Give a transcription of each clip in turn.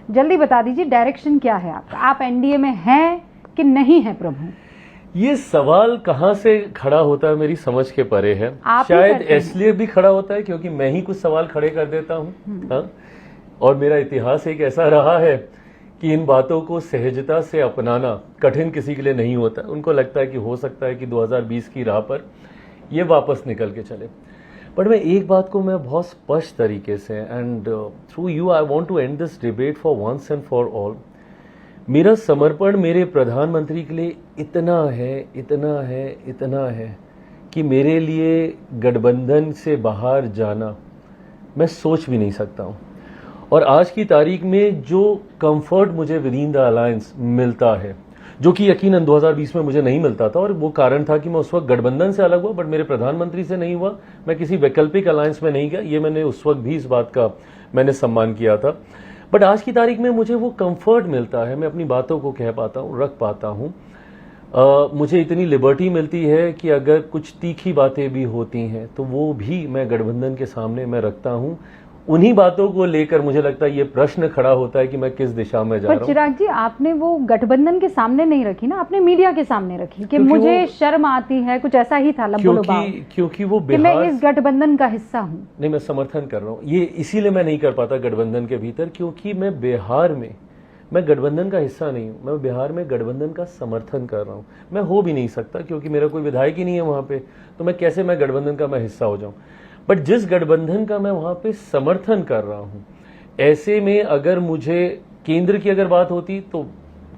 जल्दी बता दीजिए डायरेक्शन क्या है आपका, आप एनडीए में हैं कि नहीं है प्रभु? ये सवाल कहाँ से खड़ा होता है मेरी समझ के परे है। आप शायद इसलिए भी खड़ा होता है क्योंकि मैं ही कुछ सवाल खड़े कर देता हूँ। हाँ? और मेरा इतिहास एक ऐसा रहा है कि इन बातों को सहजता से अपनाना कठिन किसी के लिए नहीं होता। उनको लगता है कि हो सकता है कि 2020 की राह पर ये वापस निकल के चले। बट मैं एक बात को मैं बहुत स्पष्ट तरीके से, and through you I want to end this debate for once and for all, मेरा समर्पण मेरे प्रधानमंत्री के लिए इतना है, इतना है, इतना है कि मेरे लिए गठबंधन से बाहर जाना मैं सोच भी नहीं सकता हूँ। और आज की तारीख में जो कंफर्ट मुझे विद इन द अलायंस मिलता है, जो कि यकीनन 2020 में मुझे नहीं मिलता था, और वो कारण था कि मैं उस वक्त गठबंधन से अलग हुआ, बट मेरे प्रधानमंत्री से नहीं हुआ, मैं किसी वैकल्पिक अलायंस में नहीं गया। ये मैंने उस वक्त भी इस बात का मैंने सम्मान किया था। बट आज की तारीख में मुझे वो कंफर्ट मिलता है, मैं अपनी बातों को कह पाता हूँ, रख पाता हूँ। मुझे इतनी लिबर्टी मिलती है कि अगर कुछ तीखी बातें भी होती हैं तो वो भी मैं गठबंधन के सामने मैं रखता हूँ। उन्हीं बातों को लेकर मुझे लगता है ये प्रश्न खड़ा होता है कि मैं किस दिशा में जा रहा हूँ। पर चिराग जी, आपने वो गठबंधन के सामने नहीं रखी ना, आपने मीडिया के सामने रखी कि मुझे शर्म आती है, कुछ ऐसा ही था क्योंकि वो बिहार, मैं इस गठबंधन का हिस्सा हूँ। नहीं, मैं समर्थन कर रहा हूँ, ये इसीलिए मैं नहीं कर पाता गठबंधन के भीतर, क्योंकि मैं बिहार में मैं गठबंधन का हिस्सा नहीं हूँ। मैं बिहार में गठबंधन का समर्थन कर रहा हूँ। मैं हो भी नहीं सकता क्योंकि मेरा कोई विधायक ही नहीं है वहां पे, तो मैं कैसे मैं गठबंधन का मैं हिस्सा हो जाऊं। बट जिस गठबंधन का मैं वहां पे समर्थन कर रहा हूं, ऐसे में अगर मुझे केंद्र की अगर बात होती तो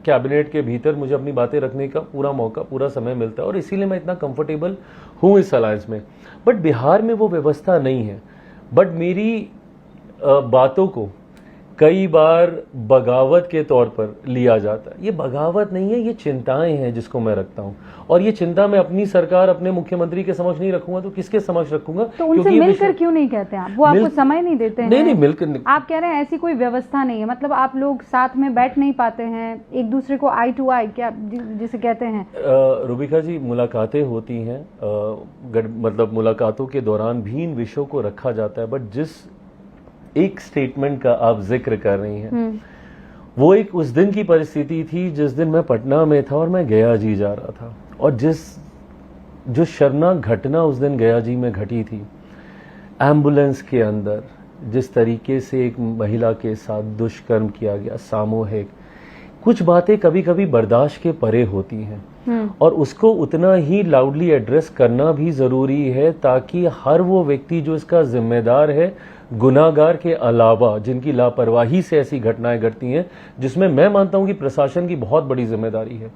कैबिनेट के भीतर मुझे अपनी बातें रखने का पूरा मौका, पूरा समय मिलता है, और इसीलिए मैं इतना कंफर्टेबल हूं इस अलायंस में। बट बिहार में वो व्यवस्था नहीं है। बट मेरी बातों को कई बार बगावत के तौर पर लिया जाता है। ये बगावत नहीं है, ये चिंताएं हैं जिसको मैं रखता हूं, और ये चिंता मैं अपनी सरकार, अपने मुख्यमंत्री के समक्ष नहीं रखूंगा तो किसके समक्ष रखूंगा? तो उनसे मिलकर क्यों नहीं कहते आप? वो आपको समय नहीं देते हैं? नहीं, मिलकर आप कह रहे हैं ऐसी कोई व्यवस्था नहीं है, मतलब आप लोग साथ में बैठ नहीं पाते हैं, एक दूसरे को आई टू आई क्या जिसे कहते हैं? रुबिका जी, मुलाकातें होती हैं, मतलब मुलाकातों के दौरान भी इन विषयों को रखा जाता है। बट जिस एक स्टेटमेंट का आप जिक्र कर रही हैं, वो एक उस दिन की परिस्थिति थी जिस दिन मैं पटना में था और मैं गया जी जा रहा था, और जो शर्मनाक घटना उस दिन गया जी में घटी थी, एम्बुलेंस के अंदर जिस तरीके से एक महिला के साथ दुष्कर्म किया गया, सामूहिक, कुछ बातें कभी कभी बर्दाश्त के परे होती हैं, और उसको उतना ही लाउडली एड्रेस करना भी जरूरी है ताकि हर वो व्यक्ति जो इसका जिम्मेदार है, गुनाहगार के अलावा जिनकी लापरवाही से ऐसी घटनाएं घटती हैं, जिसमें मैं मानता हूं कि प्रशासन की बहुत बड़ी जिम्मेदारी है,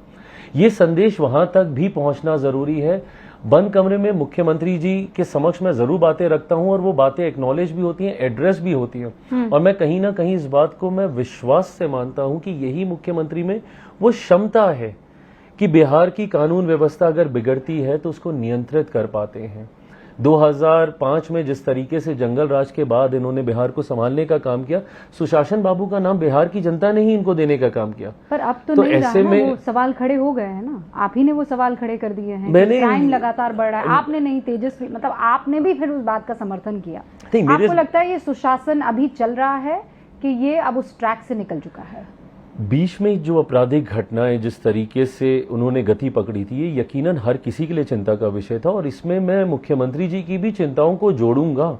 ये संदेश वहां तक भी पहुंचना जरूरी है। बंद कमरे में मुख्यमंत्री जी के समक्ष मैं जरूर बातें रखता हूं, और वो बातें एक्नॉलेज भी होती हैं, एड्रेस भी होती हैं, और मैं कहीं ना कहीं इस बात को मैं विश्वास से मानता हूं कि यही मुख्यमंत्री में वो क्षमता है कि बिहार की कानून व्यवस्था अगर बिगड़ती है तो उसको नियंत्रित कर पाते हैं। 2005 में जिस तरीके से जंगल राज के बाद इन्होंने बिहार को संभालने का काम किया, सुशासन बाबू का नाम बिहार की जनता ने ही इनको देने का काम किया। पर अब तो नहीं ऐसे में वो सवाल खड़े हो गए हैं ना, आप ही ने वो सवाल खड़े कर दिए हैं। क्राइम लगातार बढ़ रहा है, आपने नहीं, तेजस्वी, मतलब आपने भी फिर उस बात का समर्थन किया। आपको लगता है ये सुशासन अभी चल रहा है कि ये अब उस ट्रैक से निकल चुका है? बीच में जो आपराधिक घटनाएं जिस तरीके से उन्होंने गति पकड़ी थी, ये यकीनन हर किसी के लिए चिंता का विषय था, और इसमें मैं मुख्यमंत्री जी की भी चिंताओं को जोड़ूंगा।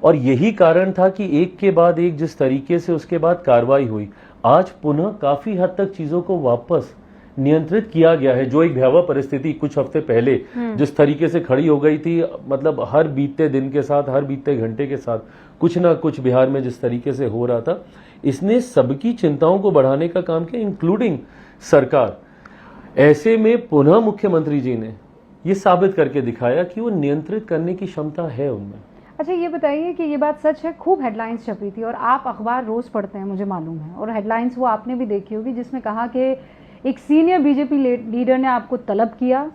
और यही कारण था कि एक के बाद एक जिस तरीके से उसके बाद कार्रवाई हुई, आज पुनः काफी हद तक चीजों को वापस नियंत्रित किया गया है। जो एक भयावह परिस्थिति कुछ हफ्ते पहले जिस तरीके से खड़ी हो गई थी, मतलब हर बीतते दिन के साथ, हर बीतते घंटे के साथ कुछ ना कुछ बिहार में जिस तरीके से हो रहा था, इसने सबकी चिंताओं को बढ़ाने का काम किया, इंक्लूडिंग सरकार। ऐसे में पुनः मुख्यमंत्री जी ने ये साबित करके दिखाया कि वो नियंत्रित करने की क्षमता है उनमें। अच्छा, ये बताइए कि ये बात सच है, खूब हेडलाइंस छपी थी, और आप अखबार रोज पढ़ते हैं मुझे मालूम है, और हेडलाइंस वो आपने भी देखी होगी जिसमें कहा कि एक सीनियर बीजेपी लीडर ने आपको तलब किया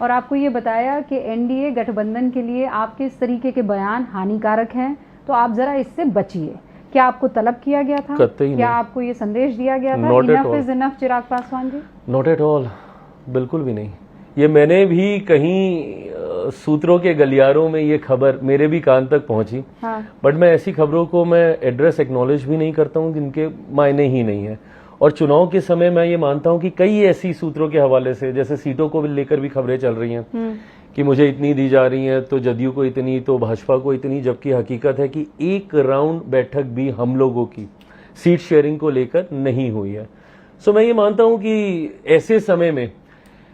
और आपको ये बताया कि एनडीए गठबंधन के लिए आपके इस तरीके के बयान हानिकारक हैं, तो आप जरा इससे बचिए। क्या आपको तलब किया गया था? क्या आपको ये संदेश दिया गया था? Enough is enough Chirag Paswan ji? Not at all, बिल्कुल भी नहीं। ये मैंने भी कहीं सूत्रों के गलियारों में ये खबर मेरे भी कान तक पहुंची। हाँ। बट मैं ऐसी खबरों को मैं एड्रेस एक्नॉलेज भी नहीं करता हूं जिनके मायने ही नहीं है। और चुनाव के समय मैं ये मानता हूं कि कई ऐसी सूत्रों के हवाले से, जैसे सीटों को लेकर भी खबरें चल रही हैं कि मुझे इतनी दी जा रही है, तो जदयू को इतनी, तो भाजपा को इतनी, जबकि हकीकत है कि एक राउंड बैठक भी हम लोगों की सीट शेयरिंग को लेकर नहीं हुई है। सो मैं ये मानता हूं कि ऐसे समय में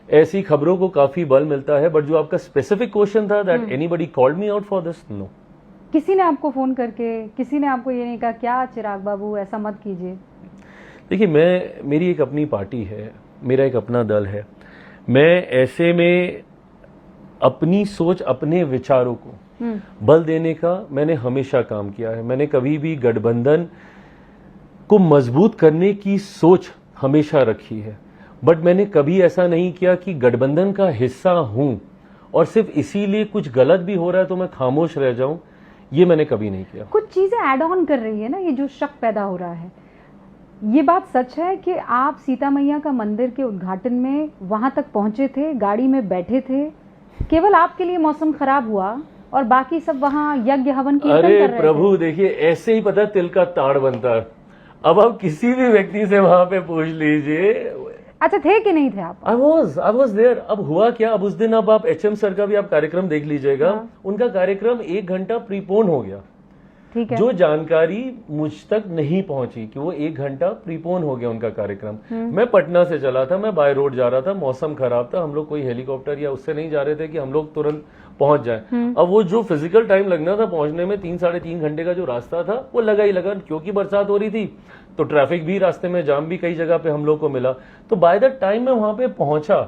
ऐसी खबरों को काफी बल मिलता है। बट जो आपका स्पेसिफिक क्वेश्चन था, that anybody called me out for this, no. किसी ने आपको फोन करके, किसी ने आपको ये नहीं कहा क्या चिराग बाबू ऐसा मत कीजिए? देखिए, मेरी एक अपनी पार्टी है, मेरा एक अपना दल है। मैं ऐसे में अपनी सोच, अपने विचारों को बल देने का मैंने हमेशा काम किया है। मैंने कभी भी गठबंधन को मजबूत करने की सोच हमेशा रखी है। बट मैंने कभी ऐसा नहीं किया कि गठबंधन का हिस्सा हूं और सिर्फ इसीलिए कुछ गलत भी हो रहा है तो मैं खामोश रह जाऊं, ये मैंने कभी नहीं किया। कुछ चीजें ऐड ऑन कर रही है ना, ये जो शक पैदा हो रहा है। ये बात सच है कि आप सीता मैया का मंदिर के उद्घाटन में वहां तक पहुंचे थे, गाड़ी में बैठे थे, केवल आपके लिए मौसम खराब हुआ और बाकी सब वहां यज्ञ हवन कीर्तन कर रहे थे? अरे प्रभु, देखिए, ऐसे ही पता तिल का ताड़ बनता है। अब आप किसी भी व्यक्ति से वहां पे पूछ लीजिए। अच्छा, थे कि नहीं थे आप? I was there. अब हुआ क्या, अब उस दिन अब आप HM सर का भी आप कार्यक्रम देख लीजिएगा। उनका कार्यक्रम 1 घंटा प्रीपोन हो गया। ठीक है। जो जानकारी मुझ तक नहीं पहुंची कि वो 1 घंटा प्रीपोन हो गया उनका कार्यक्रम। मैं पटना से चला था, मैं बाय रोड जा रहा था, मौसम खराब था, हम लोग कोई हेलीकॉप्टर या उससे नहीं जा रहे थे कि हम लोग तुरंत पहुंच जाए। अब वो जो फिजिकल टाइम लगना था पहुंचने में, 3-3.5 घंटे का जो रास्ता था, वो लगा ही लगा। क्योंकि बरसात हो रही थी तो ट्रैफिक भी, रास्ते में जाम भी कई जगह पे हम लोग को मिला। तो बाय द टाइम मैं वहां पे पहुंचा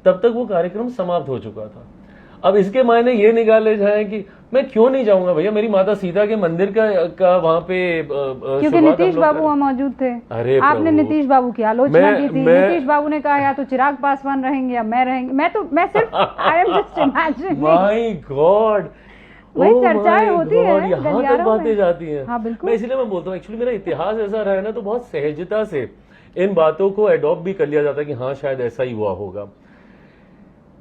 तब तक वो कार्यक्रम समाप्त हो चुका था। अब इसके मायने ये निकाले जाए कि मैं क्यों नहीं जाऊंगा भैया, मेरी माता सीता के मंदिर का वहां पे क्योंकि नीतीश बाबू वहां मौजूद थे। अरे आपने नीतीश बाबू की आलोचना की थी। नीतीश बाबू ने कहा या तो चिराग पासवान रहेंगे या मैं रहेंगे। मैं सिर्फ I am just imagining. My God, वही चर्चाएं होती है, यहाँ तक बातें जाती हैं। हाँ, बिल्कुल। मैं इसलिए मैं बोलता हूँ, एक्चुअली मेरा इतिहास ऐसा रहा है ना, तो बहुत सहजता से इन बातों को एडॉप्ट भी कर लिया जाता है कि हाँ शायद ऐसा ही हुआ होगा।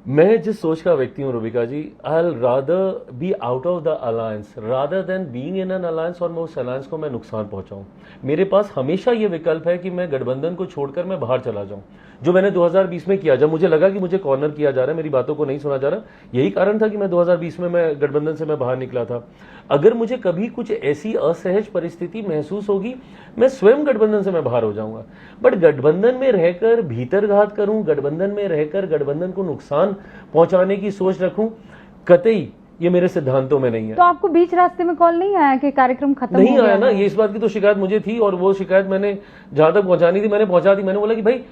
मैं जिस सोच का व्यक्ति हूं Rubika ji, I rather be out of the alliance rather than being in an alliance, और मैं उस अलायंस को मैं नुकसान पहुंचाऊं। मेरे पास हमेशा ये विकल्प है कि मैं गठबंधन को छोड़कर मैं बाहर चला जाऊं, जो मैंने 2020 में किया। जब मुझे लगा कि मुझे कॉर्नर किया जा रहा है, मेरी बातों को नहीं सुना जा रहा, यही कारण था कि मैं 2020 में मैं गठबंधन से मैं बाहर निकला था। अगर मुझे कभी कुछ ऐसी असहज परिस्थिति महसूस होगी, मैं स्वयं गठबंधन से मैं बाहर हो जाऊंगा। बट गठबंधन में रहकर भीतरघात करूं, गठबंधन में रहकर गठबंधन को नुकसान पहुंचाने की सोच रखूं, कतई ये मेरे सिद्धांतों में नहीं है। तो आपको बीच रास्ते में कॉल नहीं आया कि कार्यक्रम खत्म नहीं हो गया? आया ना, ये इस बात की तो शिकायत मुझे थी, और वो शिकायत मैंने जहां तक पहुंचानी थी मैंने पहुंचा दी। मैंने बोला कि भाई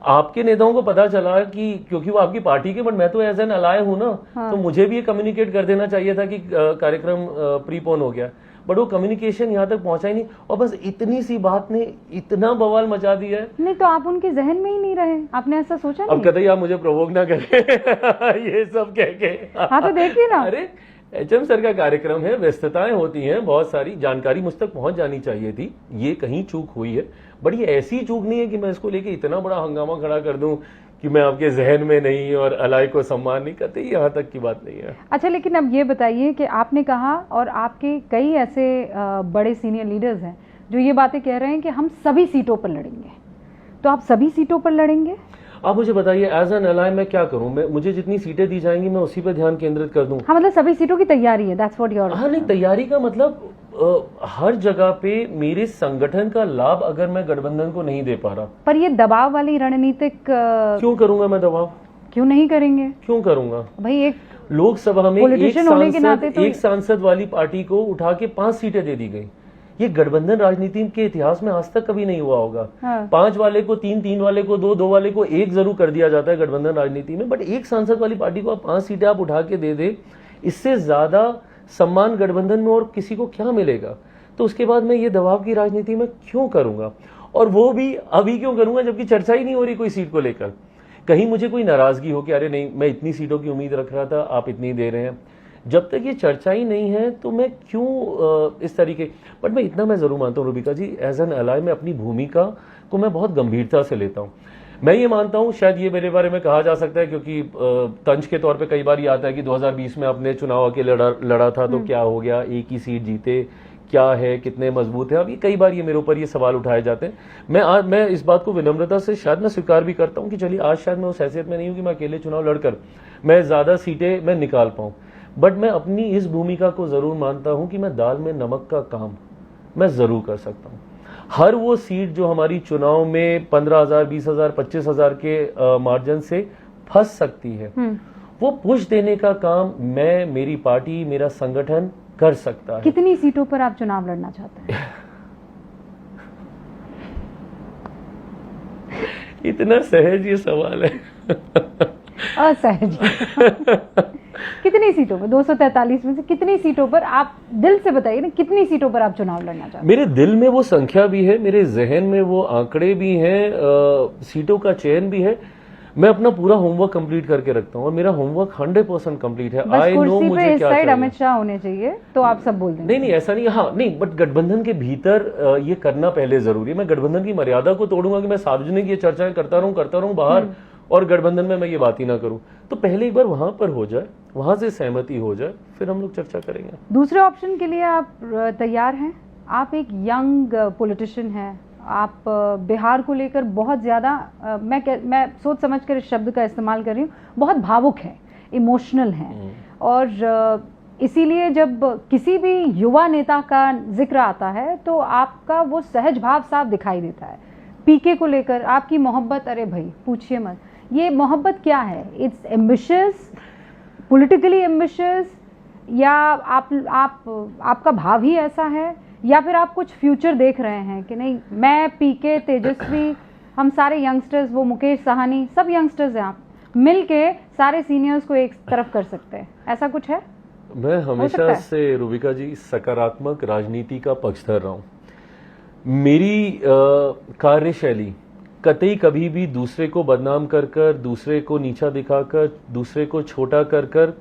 आपके नेताओं को पता चला कि क्योंकि वो आपकी पार्टी के, बट मैं तो एज एन अलाय हूं ना, तो मुझे भी ये कम्युनिकेट कर देना चाहिए था कि कार्यक्रम प्रीपोन हो गया। बट वो कम्युनिकेशन यहाँ तक पहुंचा ही नहीं, और बस इतनी सी बात ने इतना बवाल मचा दिया है। नहीं तो आप उनके जहन में ही नहीं रहे, आपने ऐसा सोचा नहीं? अब कतई आप मुझे प्रोवोक ना करें ये सब कह के। हाँ तो देखिए ना। अरे HM सर का कार्यक्रम है, व्यस्तताएं होती हैं, बहुत सारी जानकारी मुझ तक पहुंच जानी चाहिए थी, ये कहीं चूक हुई है। बट ये ऐसी चूक नहीं है कि मैं इसको लेके इतना बड़ा हंगामा खड़ा कर दूं कि मैं आपके जहन में नहीं और अलाय को सम्मान नहीं करते, यहाँ तक की बात नहीं है। अच्छा, लेकिन अब ये बताइए कि आपने कहा, और आपके कई ऐसे बड़े सीनियर लीडर्स हैं जो ये बातें कह रहे हैं कि हम सभी सीटों पर लड़ेंगे, तो आप सभी सीटों पर लड़ेंगे? आप मुझे बताइए, एज एन अलाय मैं क्या करूं? मुझे जितनी सीटें दी जाएंगी मैं उसी पर ध्यान केंद्रित कर दूं। हाँ, मतलब सभी सीटों की तैयारी है, दैट्स व्हाट योर। हाँ नहीं, तैयारी का मतलब हर जगह पे मेरे संगठन का लाभ अगर मैं गठबंधन को नहीं दे पा रहा। पर ये दबाव वाली रणनीतिक क्यों करूंगा मैं दबाव? क्यों नहीं करेंगे? क्यों करूंगा भाई? एक लोकसभा में तो एक सांसद वाली पार्टी को उठा के 5 सीटें दे दी गई। ये गठबंधन राजनीति के इतिहास में आज तक कभी नहीं हुआ होगा। हाँ। 5 वाले को 3, 3 वाले को 2, 2 वाले को 1 जरूर कर दिया जाता है गठबंधन राजनीति में, बट एक सांसद वाली पार्टी को आप 5 सीटें आप उठा के दे दे, इससे ज्यादा सम्मान गठबंधन में और किसी को क्या मिलेगा? तो उसके बाद मैं ये दबाव की राजनीति में क्यों करूंगा? और वो भी अभी क्यों करूंगा जबकि चर्चा ही नहीं हो रही कोई सीट को लेकर। कहीं मुझे कोई नाराजगी हो कि अरे नहीं, मैं इतनी सीटों की उम्मीद रख रहा था, आप इतनी दे रहे हैं। जब तक ये चर्चा ही नहीं है तो मैं क्यों इस तरीके। बट मैं इतना मैं जरूर मानता हूँ रूबिका जी, एज एन अलाय मैं अपनी भूमिका को मैं बहुत गंभीरता से लेता हूँ। मैं ये मानता हूं, शायद ये मेरे बारे में कहा जा सकता है क्योंकि तंज के तौर पे कई बार ये आता है कि 2020 में अपने चुनाव अकेले लड़ा था तो क्या हो गया, एक ही सीट जीते, क्या है, कितने मजबूत है। अब ये कई बार ये मेरे ऊपर ये सवाल उठाए जाते हैं। मैं इस बात को विनम्रता से शायद मैं स्वीकार भी करता हूं कि चलिए आज शायद मैं उस हैसियत में नहीं हूं कि मैं अकेले चुनाव लड़कर मैं ज्यादा सीटें मैं निकाल पाऊं, बट मैं अपनी इस भूमिका को जरूर मानता हूं कि मैं दाल में नमक का काम मैं जरूर कर सकता हूं। हर वो सीट जो हमारी चुनाव में 15,000, 20,000, 25,000 के मार्जिन से फंस सकती है, वो पुश देने का काम मैं, मेरी पार्टी, मेरा संगठन कर सकता है। कितनी सीटों पर आप चुनाव लड़ना चाहते हैं? इतना सहज ये सवाल है। असहज। कितनी सीटों पर, 243 में से कितनी सीटों पर आप दिल से बताइए ना, कितनी सीटों पर आप चुनाव लड़ना चाहते हैं? मेरे दिल में वो संख्या भी है, मेरे जहन में वो आंकड़े भी हैं, सीटों का चयन भी है। मैं अपना पूरा होमवर्क कंप्लीट करके रखता हूँ और मेरा होमवर्क 100% कंप्लीट है। बस कुर्सी मुझे पे इस क्या साइड चाहिए। अमित शाह होने चाहिए तो आप सब बोल देंगे। नहीं ऐसा नहीं, हाँ नहीं, बट गठबंधन के भीतर ये करना पहले जरूरी है। मैं गठबंधन की मर्यादा को तोड़ूंगा कि मैं सार्वजनिक ये चर्चाएं करता रहूं बाहर और गठबंधन में मैं ये बात ही ना करूं, तो पहले एक बार वहां पर हो जाए, वहां से सहमति हो जाए, फिर हम लोग चर्चा करेंगे। दूसरे ऑप्शन के लिए आप तैयार हैं? आप एक यंग पॉलिटिशियन हैं, आप बिहार को लेकर बहुत ज़्यादा मैं सोच समझ कर इस शब्द का इस्तेमाल कर रही हूँ, बहुत भावुक है, इमोशनल हैं, और इसीलिए जब किसी भी युवा नेता का जिक्र आता है तो आपका वो सहज भाव साफ दिखाई देता है। पीके को लेकर आपकी मोहब्बत, अरे भाई पूछिए मत, ये मोहब्बत क्या है? इट्स एम्बिशियस, पॉलिटिकली एम्बिशियस, या आपका भाव ही ऐसा है, या फिर आप कुछ फ्यूचर देख रहे हैं कि नहीं, मैं, पीके, तेजस्वी, हम सारे यंगस्टर्स, वो मुकेश साहनी, सब यंगस्टर्स हैं, आप मिल के सारे सीनियर्स को एक तरफ कर सकते हैं, ऐसा कुछ है? मैं हमेशा से रूबिका जी सकारात्मक राजनीति का पक्षधर रहा हूं। मेरी कार्यशैली कतई कभी भी दूसरे को बदनाम कर, दूसरे को नीचा दिखाकर, दूसरे को छोटा कर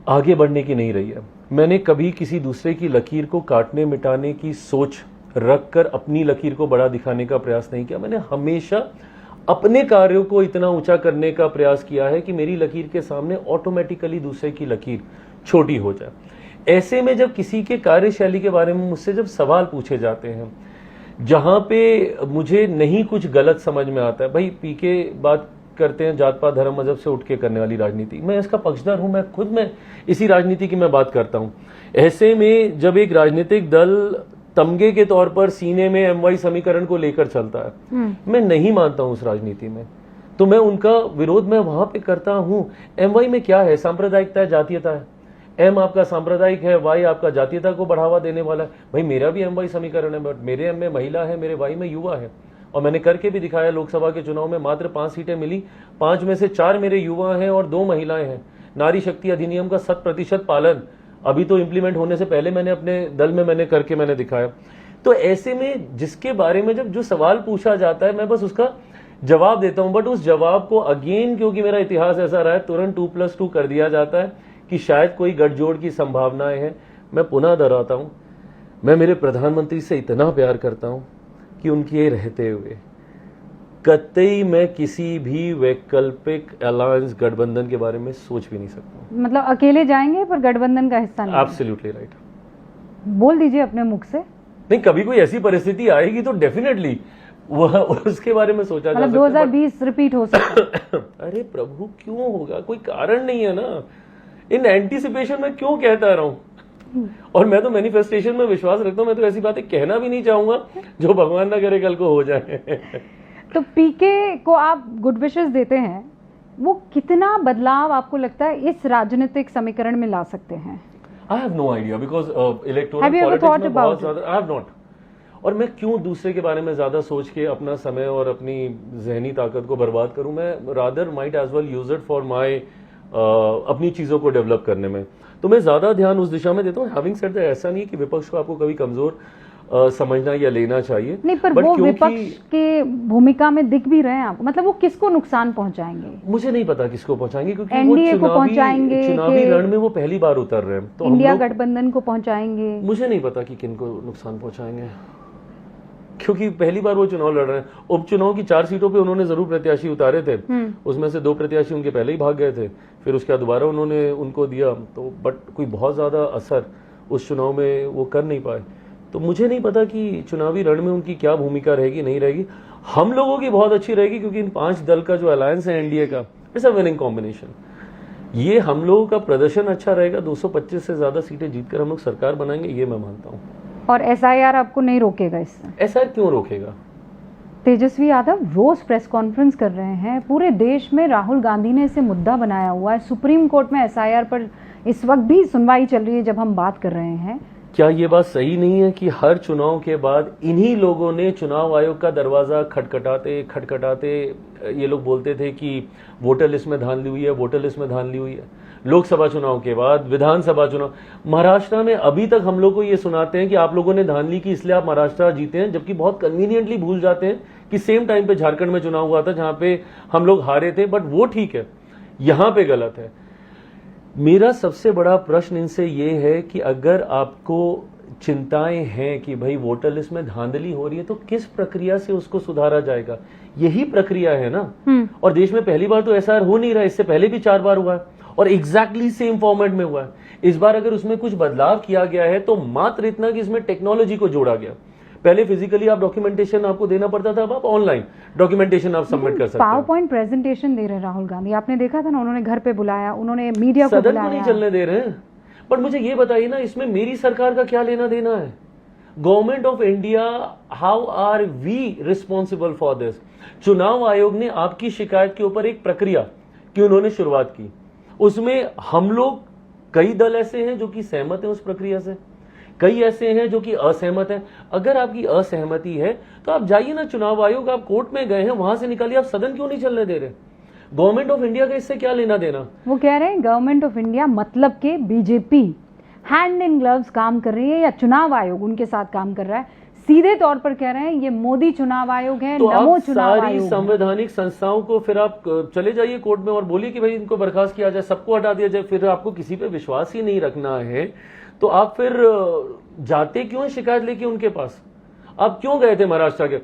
आगे बढ़ने की नहीं रही है। मैंने कभी किसी दूसरे की लकीर को काटने मिटाने की सोच रखकर अपनी लकीर को बड़ा दिखाने का प्रयास नहीं किया। मैंने हमेशा अपने कार्यों को इतना ऊंचा करने का प्रयास किया है कि मेरी लकीर के सामने ऑटोमेटिकली दूसरे की लकीर छोटी हो जाए। ऐसे में जब किसी के कार्यशैली के बारे में मुझसे जब सवाल पूछे जाते हैं जहां पे मुझे नहीं कुछ गलत समझ में आता है, भाई पीके बात करते हैं जात पात धर्म मजहब से उठ के करने वाली राजनीति, मैं इसका पक्षधर हूं, मैं खुद में इसी राजनीति की मैं बात करता हूं। ऐसे में जब एक राजनीतिक दल तमगे के तौर पर सीने में एमवाई समीकरण को लेकर चलता है, मैं नहीं मानता हूं उस राजनीति में, तो मैं उनका विरोध मैं वहां पे करता हूं। एमवाई में क्या है? सांप्रदायिकता है, जातीयता है। एम आपका सांप्रदायिक है, वाई आपका जातीयता को बढ़ावा देने वाला है। भाई मेरा भी एमवाई समीकरण है, बट मेरे एम में महिला है, मेरे वाई में युवा है, और मैंने करके भी दिखाया। लोकसभा के चुनाव में मात्र 5 सीटें मिली, 5 में से 4 मेरे युवा हैं और 2 महिलाएं हैं। नारी शक्ति अधिनियम का 100% पालन अभी तो इम्प्लीमेंट होने से पहले मैंने अपने दल में मैंने करके मैंने दिखाया। तो ऐसे में जिसके बारे में जब जो सवाल पूछा जाता है मैं बस उसका जवाब देता हूं, बट उस जवाब को अगेन, क्योंकि मेरा इतिहास ऐसा रहा है, तुरंत 2+2 कर दिया जाता है कि शायद कोई गठजोड़ की संभावनाएं हैं। मैं पुनः दोहराता हूं, मैं मेरे प्रधानमंत्री से इतना प्यार करता हूं कि उनके रहते हुए कतई मैं किसी भी वैकल्पिक अलायंस गठबंधन के बारे में सोच भी नहीं सकता। मतलब अकेले जाएंगे पर गठबंधन का हिस्सा नहीं? Absolutely right. बोल दीजिए अपने मुख से। नहीं, कभी कोई ऐसी परिस्थिति आएगी तो डेफिनेटली वह उसके बारे में सोचा जा सकता है। 2020 रिपीट हो सकता है। अरे प्रभु, क्यों होगा? कोई कारण नहीं है ना। इन एंटीसिपेशन में क्यों कहता रहा हूं? और मैं तो मैनिफेस्टेशन में विश्वास रखता हूं, मैं तो ऐसी बातें कहना भी नहीं चाहूंगा जो भगवान ना करे कल को हो जाए। तो पीके को आप गुड विशेस देते हैं, वो कितना बदलाव आपको लगता है इस राजनीतिक समीकरण में ला सकते हैं? I have no idea because electoral Have you ever politics thought में about बहुत ज्यादा I have not। और मैं क्यों दूसरे के बारे में ज्यादा सोच के अपना समय और अपनी जहनी ताकत को बर्बाद करूं? मैं rather might as well use it for my अपनी चीजों को डेवलप करने में, तो मैं ज्यादा ध्यान उस दिशा में देता हूं। हैविंग सेड दैट, ऐसा नहीं कि विपक्ष को आपको कभी कमजोर समझना या लेना चाहिए, नहीं, पर वो विपक्ष के भूमिका में दिख भी रहे हैं आपको, मतलब वो किसको नुकसान पहुंचाएंगे? मुझे नहीं पता किसको पहुंचाएंगे, क्योंकि एनडीए वो को पहुंचाएंगे, चुनावी रण में वो पहली बार उतर रहे हैं, तो इंडिया गठबंधन को पहुंचाएंगे। मुझे नहीं पता कि किनको नुकसान पहुंचाएंगे। क्योंकि पहली बार वो चुनाव लड़ रहे हैं। उपचुनाव की 4 सीटों पे उन्होंने जरूर प्रत्याशी उतारे थे, उसमें से 2 प्रत्याशी उनके पहले ही भाग गए थे, फिर उसके बाद दोबारा उन्होंने उनको दिया, तो बट कोई बहुत ज्यादा असर उस चुनाव में वो कर नहीं पाए। तो मुझे नहीं पता कि चुनावी रण में उनकी क्या भूमिका रहेगी, नहीं रहेगी। हम लोगों की बहुत अच्छी रहेगी, क्योंकि इन 5 दल का जो अलायंस है एनडीए का, इट्स अ विनिंग कॉम्बिनेशन। ये हम लोगों का प्रदर्शन अच्छा रहेगा, 225 से ज्यादा सीटें जीतकर हम लोग सरकार बनाएंगे, ये मैं मानता हूँ। और एसआईआर आपको नहीं रोकेगा इससे? एसआईआर क्यों रोकेगा? तेजस्वी यादव रोज प्रेस कॉन्फ्रेंस कर रहे हैं, पूरे देश में राहुल गांधी ने इसे मुद्दा बनाया हुआ है, सुप्रीम कोर्ट में एसआईआर पर इस वक्त भी सुनवाई चल रही है जब हम बात कर रहे हैं। क्या ये बात सही नहीं है कि हर चुनाव के बाद इन्हीं लोगों ने चुनाव आयोग का दरवाजा खटखटाते खटखटाते ये लोग बोलते थे कि वोटर लिस्ट में धांधली हुई है, वोटर लिस्ट में धांधली हुई है। लोकसभा चुनाव के बाद विधानसभा चुनाव, महाराष्ट्र में अभी तक हम लोग को ये सुनाते हैं कि आप लोगों ने धांधली की इसलिए आप महाराष्ट्र जीते हैं, जबकि बहुत कन्वीनियंटली भूल जाते हैं कि सेम टाइम पे झारखंड में चुनाव हुआ था जहां पे हम लोग हारे थे, बट वो ठीक है, यहां पे गलत है। मेरा सबसे बड़ा प्रश्न इनसे ये है कि अगर आपको चिंताएं हैं कि भाई वोटर लिस्ट में धांधली हो रही है, तो किस प्रक्रिया से उसको सुधारा जाएगा? यही प्रक्रिया है ना। और देश में पहली बार तो एसआईआर हो नहीं रहा, इससे पहले भी 4 बार हुआ है और एग्जैक्टली सेम फॉर्मेट में हुआ है। इस बार अगर उसमें कुछ बदलाव किया गया है तो मात्र इतना कि इसमें टेक्नोलॉजी को जोड़ा गया। पहले फिजिकली आप डॉक्यूमेंटेशन आपको देना पड़ता था, अब आप ऑनलाइन डॉक्यूमेंटेशन आप सबमिट कर सकते हैं। पावर पॉइंट प्रेजेंटेशन दे रहे हैं राहुल गांधी, आपने देखा था ना, उन्होंने घर पे बुलाया, उन्होंने मीडिया को सदन को नहीं चलने दे रहे हैं। बट मुझे ये बताइए ना, इसमें मेरी सरकार का क्या लेना देना है? Government of India, how are we responsible for this? चुनाव आयोग ने आपकी शिकायत के ऊपर एक प्रक्रिया की उन्होंने शुरुआत की, उसमें हम लोग, कई दल ऐसे हैं जो कि सहमत हैं उस प्रक्रिया से, कई ऐसे हैं जो कि असहमत हैं। अगर आपकी असहमति है तो आप जाइए ना चुनाव आयोग, आप कोर्ट में गए हैं, वहां से निकालिए, आप सदन क्यों नहीं चलने दे रहे? गवर्नमेंट ऑफ इंडिया का इससे क्या लेना देना? वो कह रहे हैं गवर्नमेंट ऑफ इंडिया मतलब के बीजेपी हैंड इन ग्लव्स काम कर रही है, या चुनाव आयोग उनके साथ काम कर रहा है। सीधे तौर पर कह रहे हैं ये मोदी चुनाव आयोग है, तो नमो आप चुनाव सारी आयोग। संवैधानिक संस्थाओं को फिर आप चले जाइए कोर्ट में और बोलिए कि भाई इनको बर्खास्त किया जाए, सबको हटा दिया जाए। फिर आपको किसी पे विश्वास ही नहीं रखना है तो आप फिर जाते क्यों शिकायत लेके उनके पास? आप क्यों गए थे महाराष्ट्र के?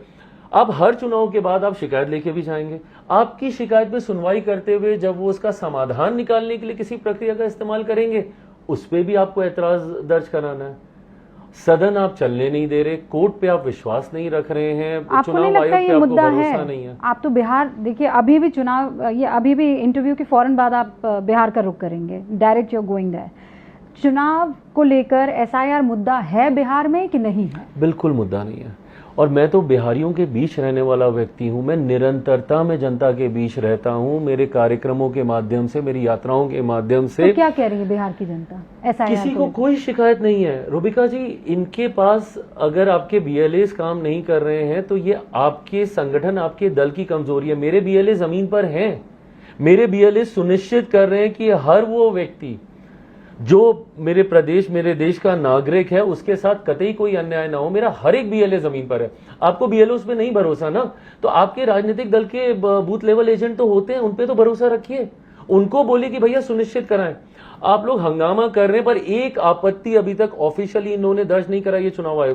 अब हर चुनाव के बाद आप शिकायत लेके भी जाएंगे। आपकी शिकायत पे सुनवाई करते हुए जब वो उसका समाधान निकालने के लिए किसी प्रक्रिया का इस्तेमाल करेंगे, उस पे भी आपको एतराज दर्ज कराना है। सदन आप चलने नहीं दे रहे, कोर्ट पे आप विश्वास नहीं रख रहे हैं, चुनाव आयोग पे आपको भरोसा नहीं है। आप तो बिहार देखिए, अभी भी चुनाव, ये अभी भी इंटरव्यू के फौरन बाद आप बिहार का रुख करेंगे, डायरेक्ट यू गोइंग देयर। चुनाव को लेकर एसआईआर मुद्दा है बिहार में कि नहीं है? बिल्कुल मुद्दा नहीं है। और मैं तो बिहारियों के बीच रहने वाला व्यक्ति हूं, मैं निरंतरता में जनता के बीच रहता हूं, मेरे कार्यक्रमों के माध्यम से, मेरी यात्राओं के माध्यम से। तो क्या कह रही है बिहार की जनता? किसी को कोई शिकायत नहीं है रूबिका जी। इनके पास अगर आपके बीएलएस काम नहीं कर रहे हैं तो ये आपके संगठन, आपके दल की कमजोरी है। मेरे बीएलए जमीन पर हैं, मेरे बीएलए सुनिश्चित कर रहे हैं कि हर वो व्यक्ति जो मेरे प्रदेश, मेरे देश का नागरिक है, उसके साथ कतई कोई अन्याय ना हो। मेरा हर एक बीएलए जमीन पर है। आपको बीएलए उस पे नहीं भरोसा ना, तो आपके राजनीतिक दल के बूथ लेवल एजेंट तो होते हैं, उनपे तो भरोसा रखिए, उनको बोलिए कि भैया सुनिश्चित कराएं। आप लोग हंगामा कर रहे हैं, पर एक आपत्ति अभी तक ऑफिशियली इन्होंने दर्ज नहीं कराई है चुनाव आयोग।